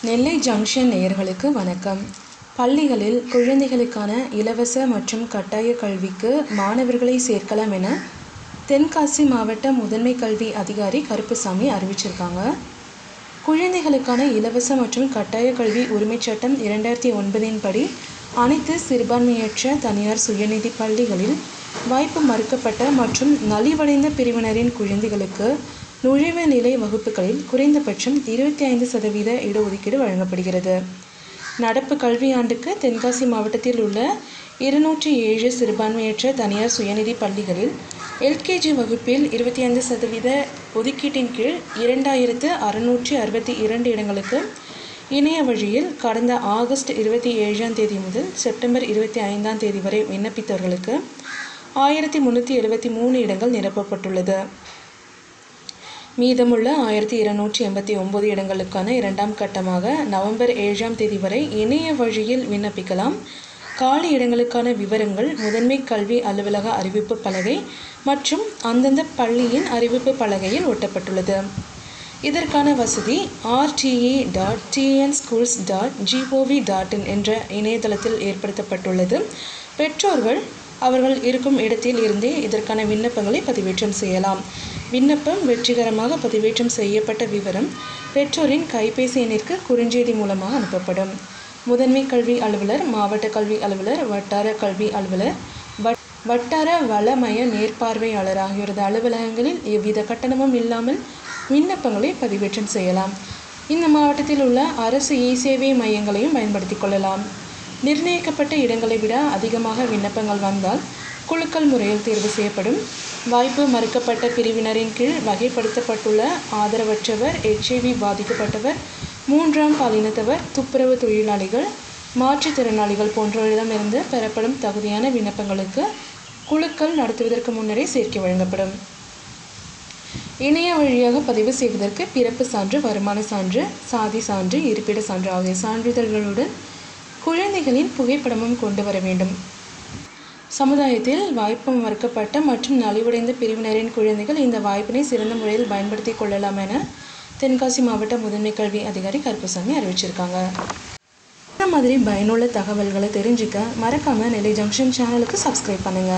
நெல்லை junction நேயர்களுக்கு வணக்கம். பள்ளிகளில் குழந்தைகளுக்கான இலவச மற்றும் கட்டாய கல்விக்கு மாணவர்களை சேர்க்கலாம் என தென்காசி மாவட்ட முதன்மை கல்வி அதிகாரி கருப்புசாமி அறிவிச்சிருக்காங்க. குழந்தைகளுக்கான இலவச மற்றும் கட்டாய கல்வி உரிமைச் சட்டம் 2009 படி அனைத்து சிறுபான்மையற்ற தனியார் சுயநிதி பள்ளிகளில் வாய்ப்பு மறுக்கப்பட்ட மற்றும் நலிவடைந்த பிரிவினரின் குழந்தைகளுக்கு நுழைவு நிலை வகுப்புகளில் குறைந்தபட்சம் 25% இடஒதுக்கீடு வழங்கப்படுகிறது. நடப்பு கல்வியாண்டுக்கு தென்காசி மாவட்டத்தில் உள்ள 207 சிறுபான்மையற்ற தனியார் சுயநிதி பள்ளிகளில் எல்கேஜி வகுப்பில் 25% ஒதுக்கீட்டின் கீழ் 2662 இடங்களுக்கு இணைய வழியில் கடந்த ஆகஸ்ட் 27ஆம் தேதி முதல் செப்டம்பர் 25ஆம் தேதி வரை விண்ணப்பித்தவர்களுக்கு 1373 இடங்கள் நிரப்பப்பட்டுள்ளது. மீதமுள்ள 1289 இடங்களுக்கான இரண்டாம் கட்டமாக நவம்பர் 7ஆம் தேதி வரை இணைய வழியில் விண்ணப்பிக்கலாம். காலி இடங்களுக்கான விவரங்கள் முதன்மை கல்வி அலுவலக அறிவிப்பு பலகை மற்றும் அந்தந்த பள்ளியின் அறிவிப்பு பலகையில் ஒட்டப்பட்டுள்ளது. இதற்கான வசதி rte.tnschools.gov.in என்ற இணையதளத்தில் ஏற்படுத்தப்பட்டுள்ளது. பெற்றோர்கள் அவர்கள் இருக்கும் இடத்தில் இருந்தே இதற்கான விண்ணப்பங்களை பதிவேற்றம் செய்யலாம். விண்ணப்பம் வெற்றிகரமாக பதிவேற்றம் செய்யப்பட்ட விவரம் பெற்றோரின் கைபேசி எண்ணிற்கு குறுஞ்செய்தி மூலமாக அனுப்பப்படும். முதன்மை கல்வி அலுவலர், மாவட்ட கல்வி அலுவலர், வட்டார கல்வி அலுவலர், வட்டார வளமய மேற்பார்வையாளர் ஆகியோரது அலுவலகங்களில் எவ்வித கட்டணமும் இல்லாமல் விண்ணப்பங்களை பதிவேற்றம் செய்யலாம். இந்த மாவட்டத்தில் உள்ள அரசு இ-சேவை மையங்களையும் பயன்படுத்திக் கொள்ளலாம். நிர்ணயிக்கப்பட்ட இடங்களை விட அதிகமாக விண்ணப்பங்கள் வந்தால் குலுக்கல் முறையில் தேர்வு செய்யப்படும். வாய்ப்பு மறுக்கப்பட்ட பிரிவினரின் கீழ் வகைப்படுத்தப்பட்டுள்ள ஆதரவற்றவர், HIV பாதிக்கப்பட்டவர், மூன்றாம் பாலினத்தவர், துப்புரவு தொழிலாளிகள், மாற்றுத்திறனாளிகள் போன்றவரிடமிருந்து பெறப்படும் தகுதியான விண்ணப்பங்களுக்கு குலுக்கல் நடத்துவதற்கு முன்னரே சேர்க்கை வழங்கப்படும். இணைய வழியாக பதிவு செய்வதற்கு பிறப்பு சான்று, வருமான சான்று, சாதி சான்று, இருப்பிட சான்று ஆகிய சான்றிதழ்களுடன் குழந்தைகளின் புகைப்படமும் கொண்டு வர வேண்டும். சமுதாயத்தில் வாய்ப்பு மறுக்கப்பட்ட மற்றும் நலிவடைந்த பிரிவினரின் குழந்தைகள் இந்த வாய்ப்பினை சிறந்த முறையில் பயன்படுத்திக் கொள்ளலாம் என தென்காசி மாவட்ட முதன்மை கல்வி அதிகாரி கருப்புசாமி அறிவிச்சிருக்காங்க. இந்த மாதிரி பயனுள்ள தகவல்களை தெரிஞ்சுக்க மறக்காம நெல்லை ஜங்ஷன் சேனலுக்கு சப்ஸ்கிரைப் பண்ணுங்க.